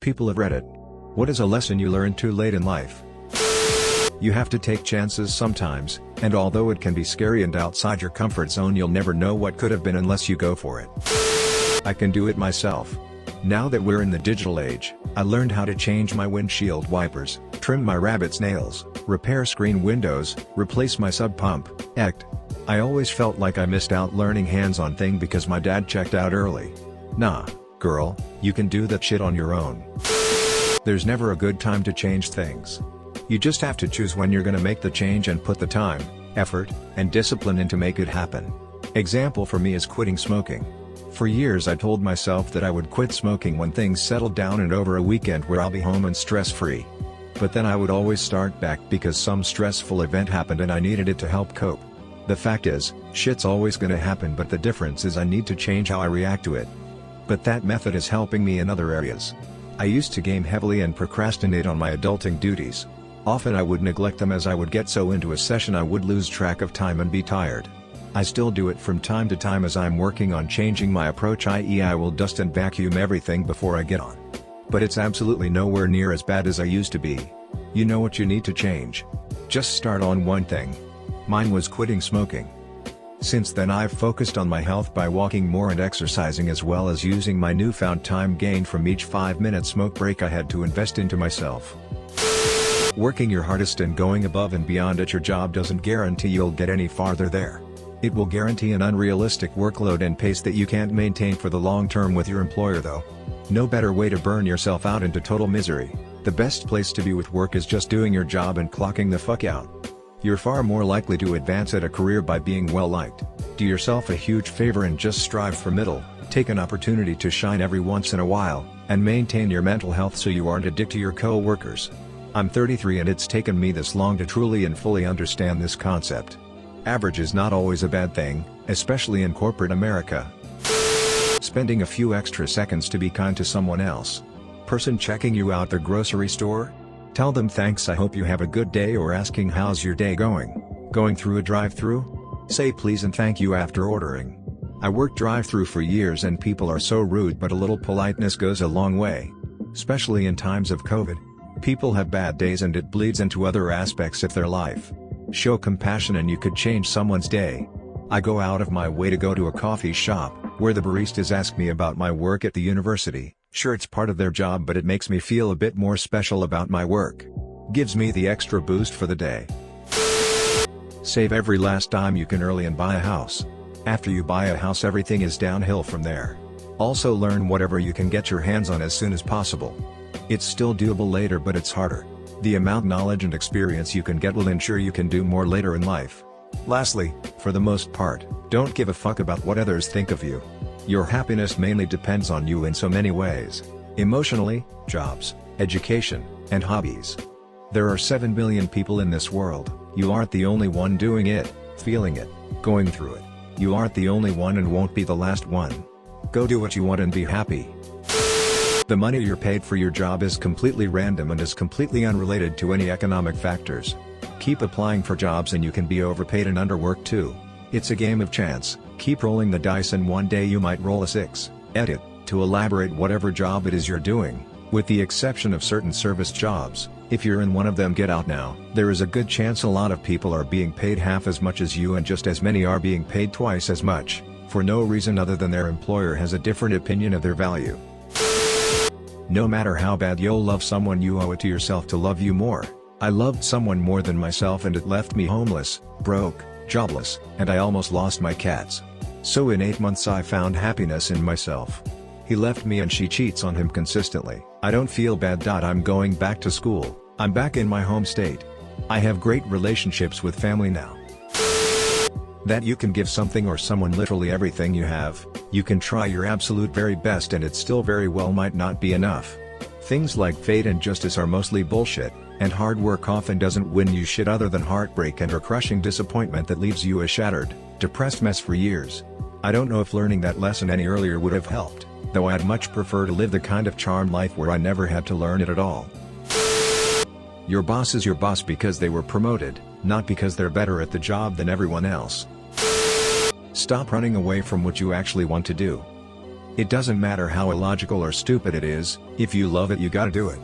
people have read it. What is a lesson you learned too late in life? You have to take chances sometimes, and although it can be scary and outside your comfort zone, you'll never know what could have been unless you go for it. I can do it myself. Now that we're in the digital age, I learned how to change my windshield wipers, trim my rabbit's nails, repair screen windows, replace my sub pump, etc. I always felt like I missed out learning hands-on thing because my dad checked out early. Nah, girl, you can do that shit on your own. There's never a good time to change things. You just have to choose when you're gonna make the change and put the time, effort, and discipline in to make it happen. Example for me is quitting smoking. For years I told myself that I would quit smoking when things settled down and over a weekend where I'll be home and stress-free. But then I would always start back because some stressful event happened and I needed it to help cope. The fact is, shit's always gonna happen, but the difference is I need to change how I react to it. But that method is helping me in other areas. I used to game heavily and procrastinate on my adulting duties. Often I would neglect them as I would get so into a session I would lose track of time and be tired. I still do it from time to time as I'm working on changing my approach, i.e. I will dust and vacuum everything before I get on. But it's absolutely nowhere near as bad as I used to be. You know what you need to change. Just start on one thing. Mine was quitting smoking. Since then I've focused on my health by walking more and exercising, as well as using my newfound time gained from each 5-minute smoke break I had to invest into myself. Working your hardest and going above and beyond at your job doesn't guarantee you'll get any farther there. It will guarantee an unrealistic workload and pace that you can't maintain for the long term with your employer though. No better way to burn yourself out into total misery. The best place to be with work is just doing your job and clocking the fuck out. You're far more likely to advance at a career by being well liked. Do yourself a huge favor and just strive for middle, take an opportunity to shine every once in a while, and maintain your mental health so you aren't a dick to your co-workers. I'm 33 and it's taken me this long to truly and fully understand this concept. Average is not always a bad thing, especially in corporate America. Spending a few extra seconds to be kind to someone else. Person checking you out the grocery store? Tell them thanks, I hope you have a good day, or asking how's your day going? Going through a drive-thru? Say please and thank you after ordering. I worked drive-thru for years and people are so rude, but a little politeness goes a long way. Especially in times of COVID. People have bad days and it bleeds into other aspects of their life. Show compassion and you could change someone's day. I go out of my way to go to a coffee shop, where the baristas ask me about my work at the university. Sure, it's part of their job, but it makes me feel a bit more special about my work. Gives me the extra boost for the day. Save every last dime you can early and buy a house. After you buy a house, everything is downhill from there. Also learn whatever you can get your hands on as soon as possible. It's still doable later, but it's harder. The amount of knowledge and experience you can get will ensure you can do more later in life. Lastly, for the most part, don't give a fuck about what others think of you. Your happiness mainly depends on you in so many ways. Emotionally, jobs, education, and hobbies. There are 7 billion people in this world. You aren't the only one doing it, feeling it, going through it. You aren't the only one and won't be the last one. Go do what you want and be happy. The money you're paid for your job is completely random and is completely unrelated to any economic factors. Keep applying for jobs and you can be overpaid and underworked too. It's a game of chance. Keep rolling the dice and one day you might roll a 6. Edit, to elaborate whatever job it is you're doing. With the exception of certain service jobs, if you're in one of them, get out now. There is a good chance a lot of people are being paid half as much as you and just as many are being paid twice as much, for no reason other than their employer has a different opinion of their value. No matter how bad you'll love someone, you owe it to yourself to love you more. I loved someone more than myself and it left me homeless, broke, jobless, and I almost lost my cats. So in 8 months I found happiness in myself. He left me and she cheats on him consistently. I don't feel bad. I'm going back to school. I'm back in my home state. I have great relationships with family now. That you can give something or someone literally everything you have. You can try your absolute very best and it still very well might not be enough. Things like fate and justice are mostly bullshit, and hard work often doesn't win you shit other than heartbreak and or crushing disappointment that leaves you a shattered, depressed mess for years. I don't know if learning that lesson any earlier would have helped, though I'd much prefer to live the kind of charmed life where I never had to learn it at all. Your boss is your boss because they were promoted, not because they're better at the job than everyone else. Stop running away from what you actually want to do. It doesn't matter how illogical or stupid it is, if you love it you gotta do it.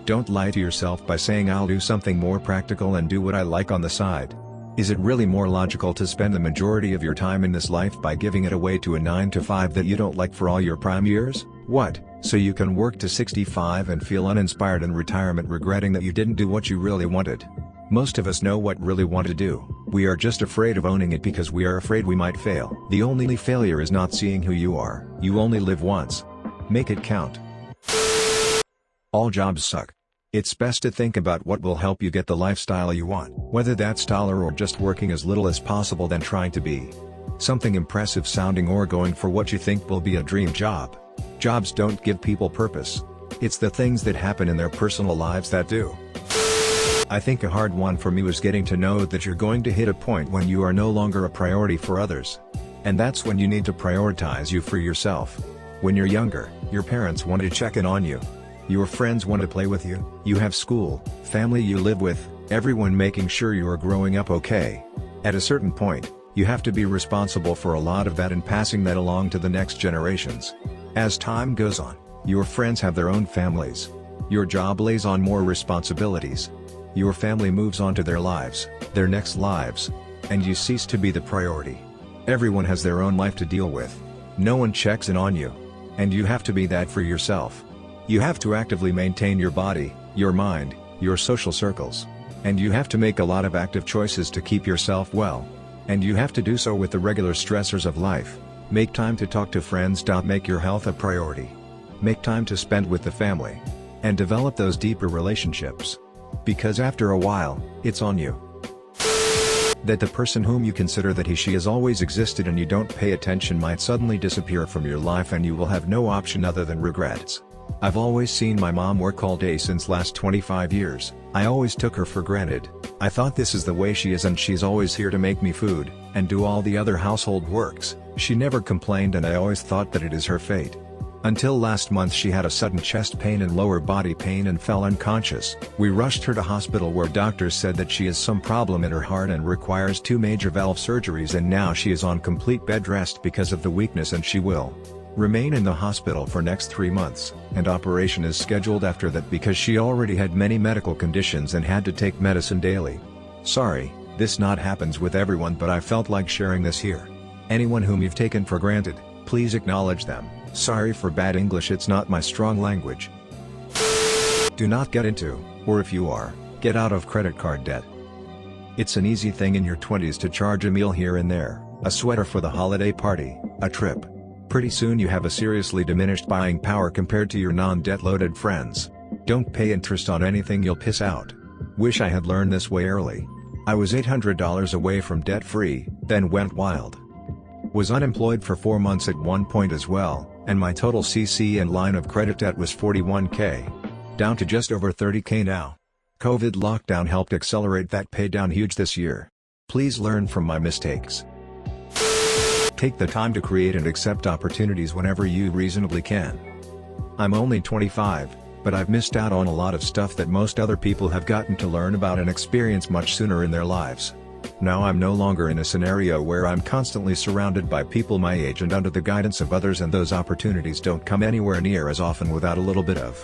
Don't lie to yourself by saying I'll do something more practical and do what I like on the side. Is it really more logical to spend the majority of your time in this life by giving it away to a 9-to-5 that you don't like for all your prime years? What, so you can work to 65 and feel uninspired in retirement regretting that you didn't do what you really wanted? Most of us know what really want to do, we are just afraid of owning it because we are afraid we might fail. The only failure is not seeing who you are. You only live once. Make it count. All jobs suck. It's best to think about what will help you get the lifestyle you want, whether that's dollar or just working as little as possible than trying to be something impressive sounding or going for what you think will be a dream job. Jobs don't give people purpose. It's the things that happen in their personal lives that do. I think a hard one for me was getting to know that you're going to hit a point when you are no longer a priority for others. And that's when you need to prioritize you for yourself. When you're younger, your parents want to check in on you. Your friends want to play with you, you have school, family you live with, everyone making sure you are growing up okay. At a certain point, you have to be responsible for a lot of that and passing that along to the next generations. As time goes on, your friends have their own families. Your job lays on more responsibilities. Your family moves on to their lives, their next lives. And you cease to be the priority. Everyone has their own life to deal with. No one checks in on you. And you have to be that for yourself. You have to actively maintain your body, your mind, your social circles. And you have to make a lot of active choices to keep yourself well. And you have to do so with the regular stressors of life. Make time to talk to friends. Make your health a priority. Make time to spend with the family. And develop those deeper relationships. Because after a while, it's on you. That the person whom you consider that he/she has always existed and you don't pay attention might suddenly disappear from your life and you will have no option other than regrets. I've always seen my mom work all day since last 25 years, I always took her for granted. I thought this is the way she is and she's always here to make me food, and do all the other household works. She never complained and I always thought that it is her fate. Until last month she had a sudden chest pain and lower body pain and fell unconscious. We rushed her to hospital where doctors said that she has some problem in her heart and requires 2 major valve surgeries, and now she is on complete bed rest because of the weakness and she will remain in the hospital for next 3 months, and operation is scheduled after that because she already had many medical conditions and had to take medicine daily. Sorry, this not happens with everyone, but I felt like sharing this here. Anyone whom you've taken for granted, please acknowledge them. Sorry for bad English, it's not my strong language. Do not get into, or if you are, get out of credit card debt. It's an easy thing in your 20s to charge a meal here and there, a sweater for the holiday party, a trip. Pretty soon you have a seriously diminished buying power compared to your non-debt loaded friends. Don't pay interest on anything, you'll piss out. Wish I had learned this way early. I was $800 away from debt-free, then went wild. Was unemployed for 4 months at one point as well, and my total CC and line of credit debt was $41K. Down to just over $30K now. COVID lockdown helped accelerate that pay down huge this year. Please learn from my mistakes. Take the time to create and accept opportunities whenever you reasonably can. I'm only 25, but I've missed out on a lot of stuff that most other people have gotten to learn about and experience much sooner in their lives. Now I'm no longer in a scenario where I'm constantly surrounded by people my age and under the guidance of others, and those opportunities don't come anywhere near as often without a little bit of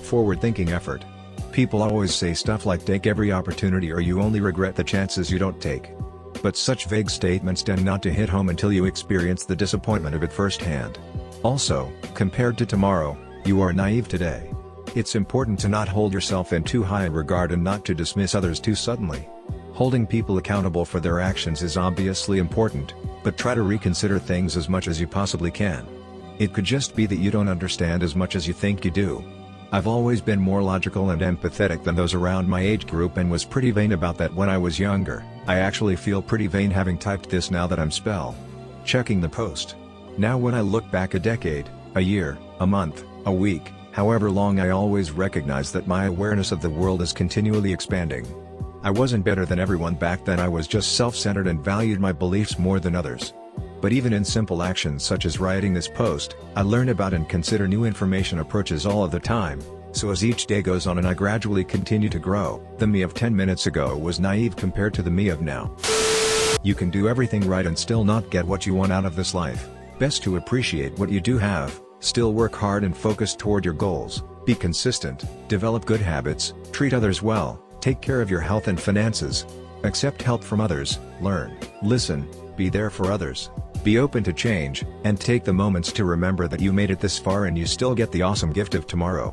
forward-thinking effort. People always say stuff like take every opportunity or you only regret the chances you don't take. But such vague statements tend not to hit home until you experience the disappointment of it firsthand. Also, compared to tomorrow, you are naive today. It's important to not hold yourself in too high a regard and not to dismiss others too suddenly. Holding people accountable for their actions is obviously important, but try to reconsider things as much as you possibly can. It could just be that you don't understand as much as you think you do. I've always been more logical and empathetic than those around my age group and was pretty vain about that when I was younger. I actually feel pretty vain having typed this now that I'm spell checking the post. Now when I look back a decade, a year, a month, a week, however long, I always recognize that my awareness of the world is continually expanding. I wasn't better than everyone back then, I was just self-centered and valued my beliefs more than others. But even in simple actions such as writing this post, I learn about and consider new information approaches all of the time, so as each day goes on and I gradually continue to grow. The me of 10 minutes ago was naive compared to the me of now. You can do everything right and still not get what you want out of this life. Best to appreciate what you do have, still work hard and focus toward your goals, be consistent, develop good habits, treat others well, take care of your health and finances. Accept help from others, learn, listen, be there for others. Be open to change, and take the moments to remember that you made it this far and you still get the awesome gift of tomorrow.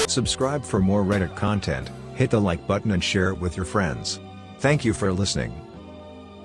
Subscribe for more Reddit content, hit the like button and share it with your friends. Thank you for listening.